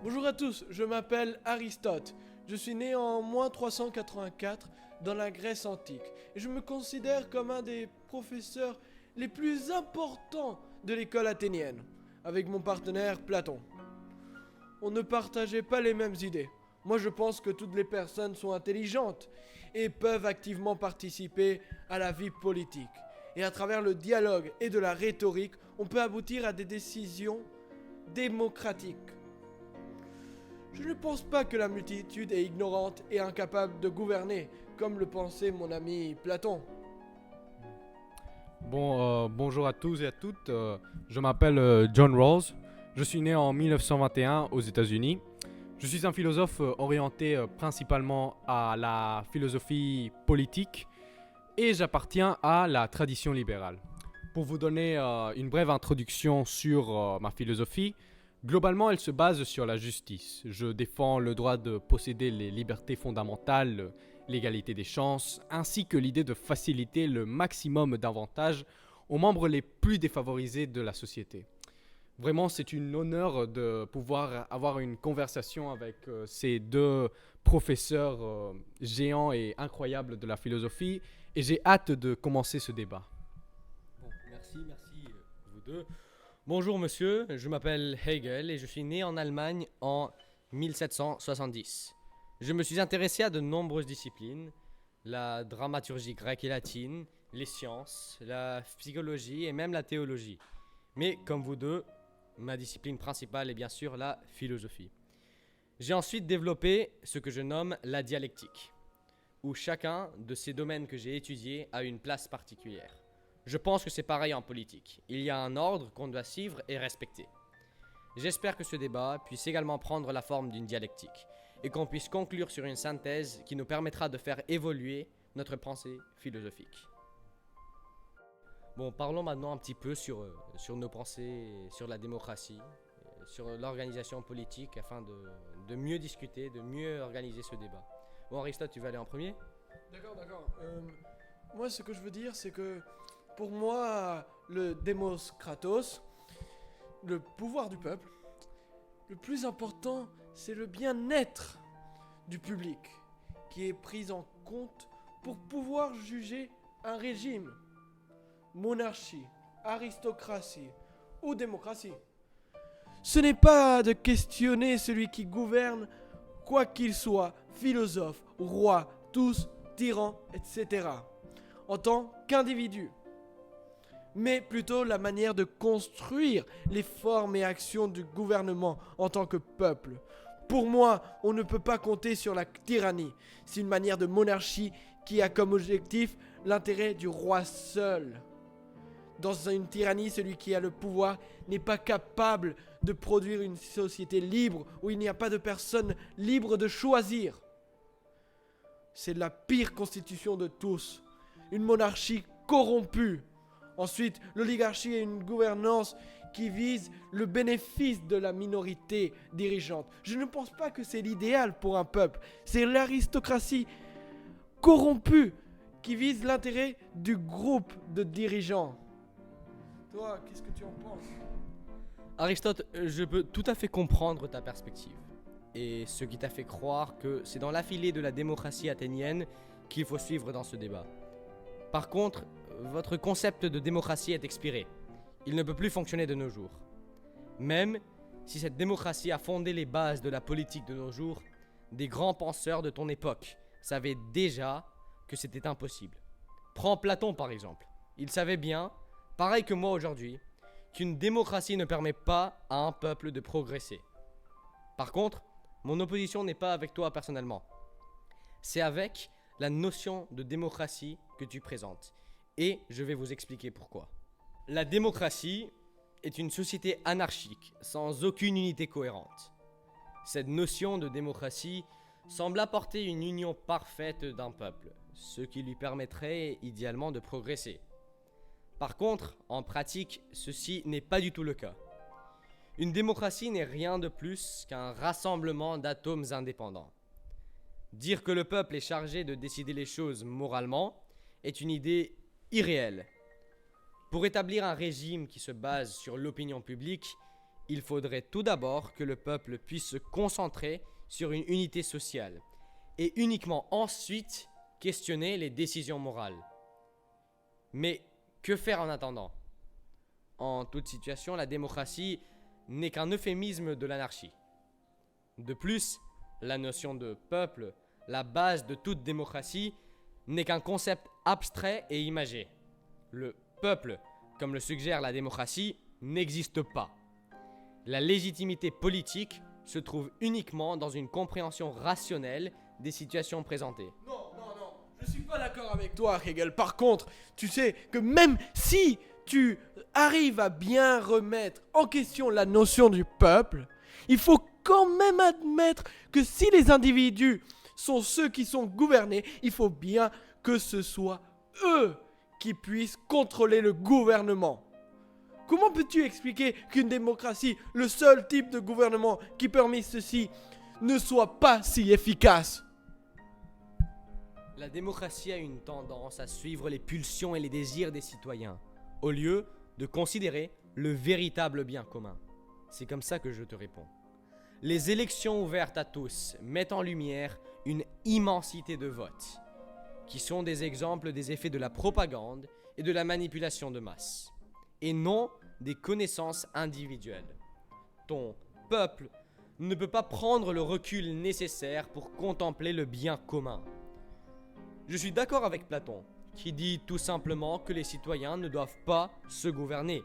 Bonjour à tous, je m'appelle Aristote. Je suis né en -384 dans la Grèce antique et je me considère comme un des professeurs les plus importants de l'école athénienne, avec mon partenaire Platon. On ne partageait pas les mêmes idées. Moi je pense que toutes les personnes sont intelligentes et peuvent activement participer à la vie politique. Et à travers le dialogue et de la rhétorique, on peut aboutir à des décisions démocratiques. Je ne pense pas que la multitude est ignorante et incapable de gouverner, comme le pensait mon ami Platon. Bonjour à tous et à toutes. Je m'appelle John Rawls. Je suis né en 1921 aux États-Unis. Je suis un philosophe orienté principalement à la philosophie politique et j'appartiens à la tradition libérale. Pour vous donner une brève introduction sur ma philosophie, globalement, elle se base sur la justice. Je défends le droit de posséder les libertés fondamentales, l'égalité des chances, ainsi que l'idée de faciliter le maximum d'avantages aux membres les plus défavorisés de la société. Vraiment, c'est un honneur de pouvoir avoir une conversation avec ces deux professeurs géants et incroyables de la philosophie, et j'ai hâte de commencer ce débat. Bon, merci vous deux. Bonjour monsieur, je m'appelle Hegel et je suis né en Allemagne en 1770. Je me suis intéressé à de nombreuses disciplines, la dramaturgie grecque et latine, les sciences, la psychologie et même la théologie. Mais comme vous deux, ma discipline principale est bien sûr la philosophie. J'ai ensuite développé ce que je nomme la dialectique, où chacun de ces domaines que j'ai étudiés a une place particulière. Je pense que c'est pareil en politique. Il y a un ordre qu'on doit suivre et respecter. J'espère que ce débat puisse également prendre la forme d'une dialectique et qu'on puisse conclure sur une synthèse qui nous permettra de faire évoluer notre pensée philosophique. Bon, parlons maintenant un petit peu sur nos pensées sur la démocratie, sur l'organisation politique afin de mieux discuter, de mieux organiser ce débat. Bon, Aristote, tu veux aller en premier ? D'accord. Moi, ce que je veux dire, c'est que pour moi, le démos kratos, le pouvoir du peuple, le plus important, c'est le bien-être du public qui est pris en compte pour pouvoir juger un régime, monarchie, aristocratie ou démocratie. Ce n'est pas de questionner celui qui gouverne, quoi qu'il soit, philosophe, roi, tous, tyran, etc., en tant qu'individu, mais plutôt la manière de construire les formes et actions du gouvernement en tant que peuple. Pour moi, on ne peut pas compter sur la tyrannie. C'est une manière de monarchie qui a comme objectif l'intérêt du roi seul. Dans une tyrannie, celui qui a le pouvoir n'est pas capable de produire une société libre où il n'y a pas de personne libre de choisir. C'est la pire constitution de tous. Une monarchie corrompue. Ensuite, l'oligarchie est une gouvernance qui vise le bénéfice de la minorité dirigeante. Je ne pense pas que c'est l'idéal pour un peuple. C'est l'aristocratie corrompue qui vise l'intérêt du groupe de dirigeants. Toi, qu'est-ce que tu en penses ? Aristote, je peux tout à fait comprendre ta perspective et ce qui t'a fait croire que c'est dans l'affilée de la démocratie athénienne qu'il faut suivre dans ce débat. Par contre, votre concept de démocratie est expiré. Il ne peut plus fonctionner de nos jours. Même si cette démocratie a fondé les bases de la politique de nos jours, des grands penseurs de ton époque savaient déjà que c'était impossible. Prends Platon par exemple. Il savait bien, pareil que moi aujourd'hui, qu'une démocratie ne permet pas à un peuple de progresser. Par contre, mon opposition n'est pas avec toi personnellement. C'est avec la notion de démocratie que tu présentes. Et je vais vous expliquer pourquoi. La démocratie est une société anarchique, sans aucune unité cohérente. Cette notion de démocratie semble apporter une union parfaite d'un peuple, ce qui lui permettrait idéalement de progresser. Par contre, en pratique, ceci n'est pas du tout le cas. Une démocratie n'est rien de plus qu'un rassemblement d'atomes indépendants. Dire que le peuple est chargé de décider les choses moralement est une idée irréelle. Pour établir un régime qui se base sur l'opinion publique, Il faudrait tout d'abord que le peuple puisse se concentrer sur une unité sociale et uniquement ensuite questionner les décisions morales. Mais que faire en attendant ? En toute situation, la démocratie n'est qu'un euphémisme de l'anarchie. De plus, la notion de peuple, la base de toute démocratie, n'est qu'un concept abstrait et imagé. Le peuple, comme le suggère la démocratie, n'existe pas. La légitimité politique se trouve uniquement dans une compréhension rationnelle des situations présentées. Non, je suis pas d'accord avec toi, Hegel. Par contre, tu sais que même si tu arrives à bien remettre en question la notion du peuple, il faut quand même admettre que si les individus sont ceux qui sont gouvernés, il faut bien que ce soit eux qui puissent contrôler le gouvernement. Comment peux-tu expliquer qu'une démocratie, le seul type de gouvernement qui permet ceci, ne soit pas si efficace ? La démocratie a une tendance à suivre les pulsions et les désirs des citoyens, au lieu de considérer le véritable bien commun. C'est comme ça que je te réponds. Les élections ouvertes à tous mettent en lumière une immensité de votes, qui sont des exemples des effets de la propagande et de la manipulation de masse, et non des connaissances individuelles. Ton peuple ne peut pas prendre le recul nécessaire pour contempler le bien commun. Je suis d'accord avec Platon, qui dit tout simplement que les citoyens ne doivent pas se gouverner,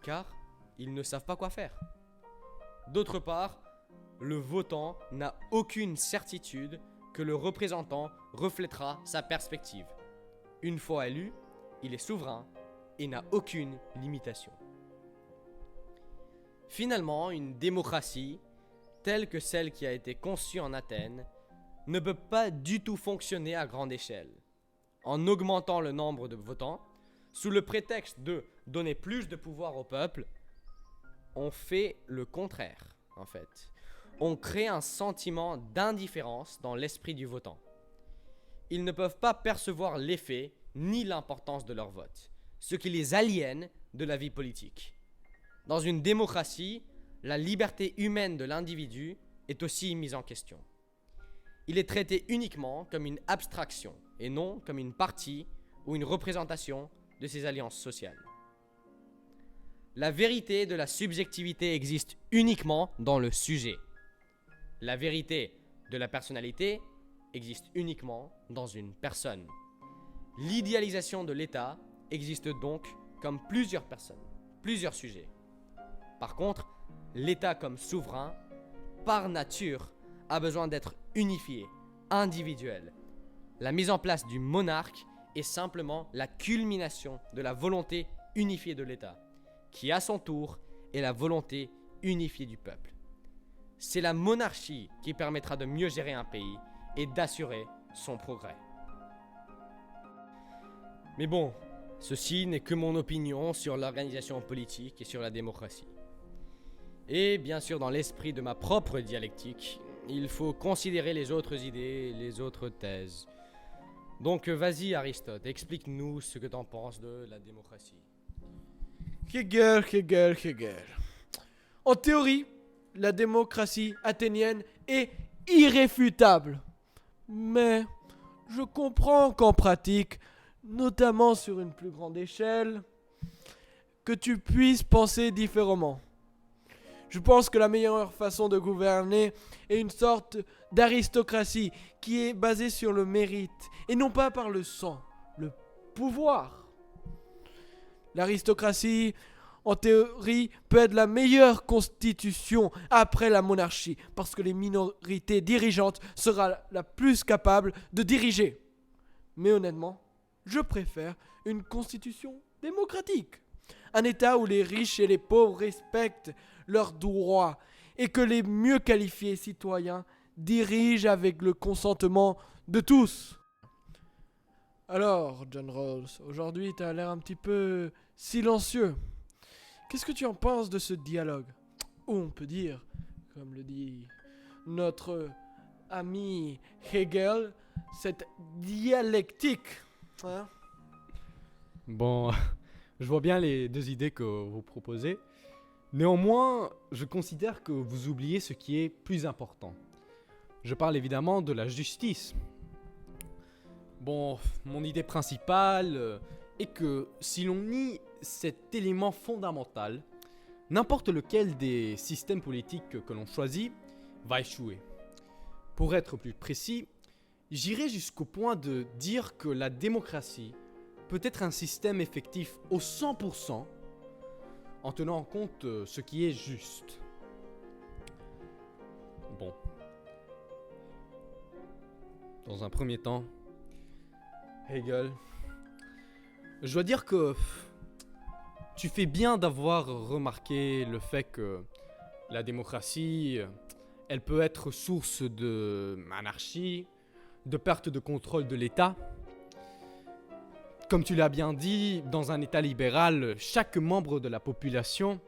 car ils ne savent pas quoi faire. D'autre part, le votant n'a aucune certitude que le représentant reflètera sa perspective. Une fois élu, il est souverain et n'a aucune limitation. Finalement, une démocratie, telle que celle qui a été conçue en Athènes, ne peut pas du tout fonctionner à grande échelle. En augmentant le nombre de votants, sous le prétexte de donner plus de pouvoir au peuple, on fait le contraire, en fait. On crée un sentiment d'indifférence dans l'esprit du votant. Ils ne peuvent pas percevoir l'effet ni l'importance de leur vote, ce qui les aliène de la vie politique. Dans une démocratie, la liberté humaine de l'individu est aussi mise en question. Il est traité uniquement comme une abstraction et non comme une partie ou une représentation de ses alliances sociales. La vérité de la subjectivité existe uniquement dans le sujet. La vérité de la personnalité existe uniquement dans une personne. L'idéalisation de l'État existe donc comme plusieurs personnes, plusieurs sujets. Par contre, l'État comme souverain, par nature, a besoin d'être unifié, individuel. La mise en place du monarque est simplement la culmination de la volonté unifiée de l'État, qui à son tour est la volonté unifiée du peuple. C'est la monarchie qui permettra de mieux gérer un pays et d'assurer son progrès. Mais bon, ceci n'est que mon opinion sur l'organisation politique et sur la démocratie. Et bien sûr, dans l'esprit de ma propre dialectique, il faut considérer les autres idées, les autres thèses. Donc vas-y Aristote, explique-nous ce que t'en penses de la démocratie. Hegel. En théorie, la démocratie athénienne est irréfutable. Mais je comprends qu'en pratique, notamment sur une plus grande échelle, que tu puisses penser différemment. Je pense que la meilleure façon de gouverner est une sorte d'aristocratie qui est basée sur le mérite et non pas par le sang, le pouvoir. L'aristocratie, en théorie, peut être la meilleure constitution après la monarchie parce que les minorités dirigeantes seront la plus capable de diriger. Mais honnêtement, je préfère une constitution démocratique. Un État où les riches et les pauvres respectent leurs droits et que les mieux qualifiés citoyens dirigent avec le consentement de tous. Alors, John Rawls, aujourd'hui tu as l'air un petit peu silencieux. Qu'est-ce que tu en penses de ce dialogue ? Ou on peut dire, comme le dit notre ami Hegel, cette dialectique. Hein ? Bon, je vois bien les deux idées que vous proposez, Néanmoins, je considère que vous oubliez ce qui est plus important. Je parle évidemment de la justice. Bon, mon idée principale est que si l'on nie cet élément fondamental, n'importe lequel des systèmes politiques que l'on choisit va échouer. Pour être plus précis, j'irai jusqu'au point de dire que la démocratie peut être un système effectif au 100% en tenant en compte ce qui est juste. Bon. Dans un premier temps, Hegel, je dois dire que tu fais bien d'avoir remarqué le fait que la démocratie, elle peut être source d'anarchie, de perte de contrôle de l'État. Comme tu l'as bien dit, dans un État libéral, chaque membre de la population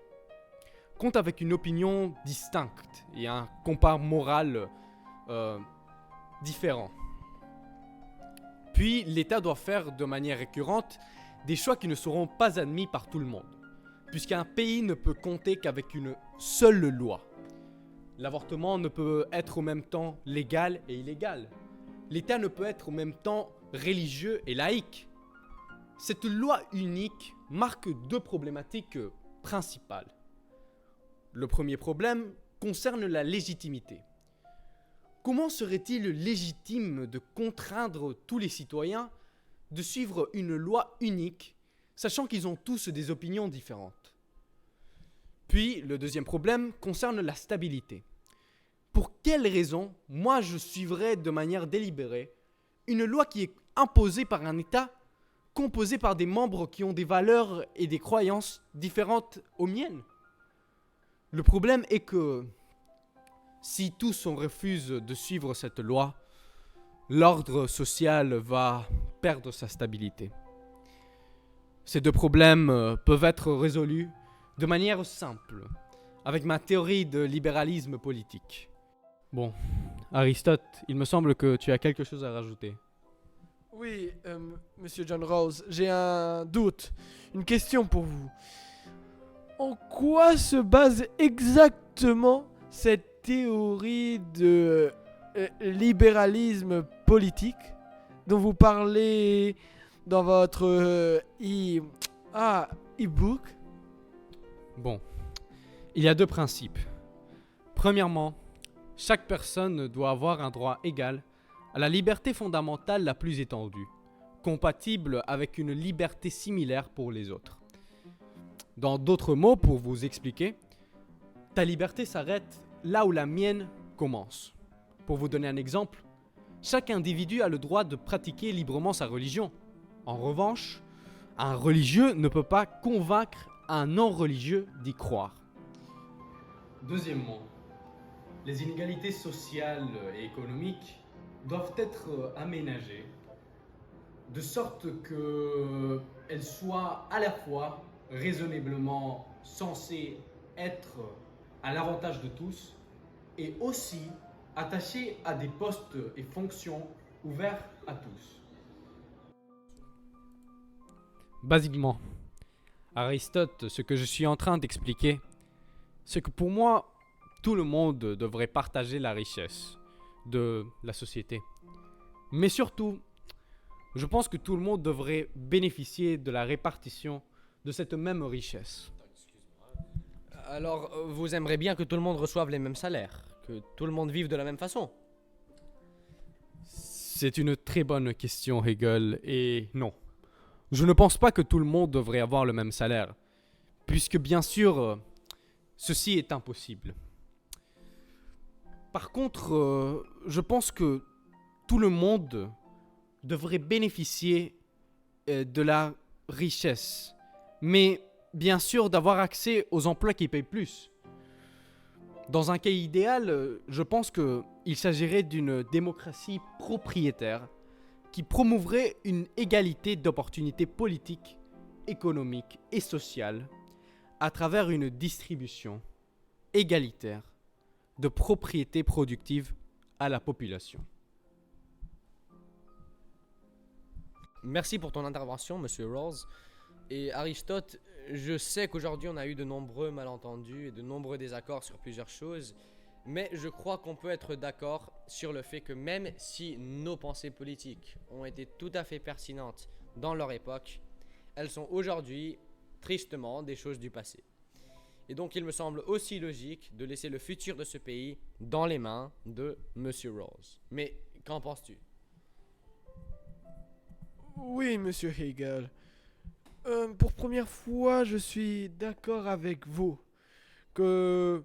compte avec une opinion distincte et un compas moral différent. Puis l'État doit faire de manière récurrente des choix qui ne seront pas admis par tout le monde, puisqu'un pays ne peut compter qu'avec une seule loi. L'avortement ne peut être au même temps légal et illégal. L'État ne peut être au même temps religieux et laïque. Cette loi unique marque deux problématiques principales. Le premier problème concerne la légitimité. Comment serait-il légitime de contraindre tous les citoyens de suivre une loi unique, sachant qu'ils ont tous des opinions différentes? Puis, le deuxième problème concerne la stabilité. Pour quelle raison, moi, je suivrais de manière délibérée une loi qui est imposée par un État composé par des membres qui ont des valeurs et des croyances différentes aux miennes? Le problème est que si tous on refuse de suivre cette loi, l'ordre social va perdre sa stabilité. Ces deux problèmes peuvent être résolus de manière simple, avec ma théorie de libéralisme politique. Bon, Aristote, il me semble que tu as quelque chose à rajouter. Oui, Monsieur John Rawls, j'ai un doute, une question pour vous. En quoi se base exactement cette théorie de libéralisme politique dont vous parlez dans votre e-book? Bon, il y a deux principes. Premièrement, chaque personne doit avoir un droit égal à la liberté fondamentale la plus étendue, compatible avec une liberté similaire pour les autres. Dans d'autres mots, pour vous expliquer, ta liberté s'arrête là où la mienne commence. Pour vous donner un exemple, chaque individu a le droit de pratiquer librement sa religion. En revanche, un religieux ne peut pas convaincre un non-religieux d'y croire. Deuxièmement, les inégalités sociales et économiques doivent être aménagées de sorte qu'elles soient à la fois raisonnablement censées être à l'avantage de tous et aussi attachées à des postes et fonctions ouverts à tous. Basiquement, Aristote, ce que je suis en train d'expliquer, c'est que pour moi, tout le monde devrait partager la richesse de la société. Mais surtout, je pense que tout le monde devrait bénéficier de la répartition de cette même richesse. Alors, vous aimeriez bien que tout le monde reçoive les mêmes salaires, que tout le monde vive de la même façon? C'est une très bonne question, Hegel, et non. Je ne pense pas que tout le monde devrait avoir le même salaire, puisque bien sûr, ceci est impossible. Par contre, je pense que tout le monde devrait bénéficier de la richesse, mais bien sûr d'avoir accès aux emplois qui payent plus. Dans un cas idéal, je pense qu'il s'agirait d'une démocratie propriétaire qui promouvrait une égalité d'opportunités politiques, économiques et sociales à travers une distribution égalitaire de propriétés productives à la population. Merci pour ton intervention, Monsieur Rawls. Et Aristote, je sais qu'aujourd'hui on a eu de nombreux malentendus et de nombreux désaccords sur plusieurs choses, mais je crois qu'on peut être d'accord sur le fait que même si nos pensées politiques ont été tout à fait pertinentes dans leur époque, elles sont aujourd'hui, tristement, des choses du passé. Et donc il me semble aussi logique de laisser le futur de ce pays dans les mains de Monsieur Rose. Mais qu'en penses-tu? Oui, monsieur Hegel. Pour première fois, je suis d'accord avec vous que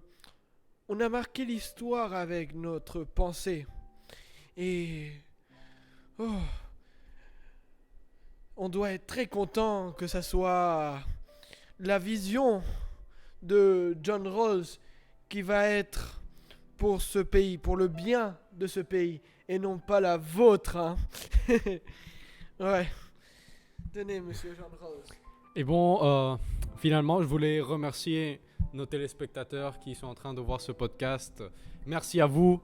on a marqué l'histoire avec notre pensée. Et on doit être très content que ça soit la vision de John Rawls qui va être pour ce pays, pour le bien de ce pays, et non pas la vôtre. Hein. Ouais. Tenez, monsieur John Rawls. Et bon, finalement, je voulais remercier nos téléspectateurs qui sont en train de voir ce podcast. Merci à vous.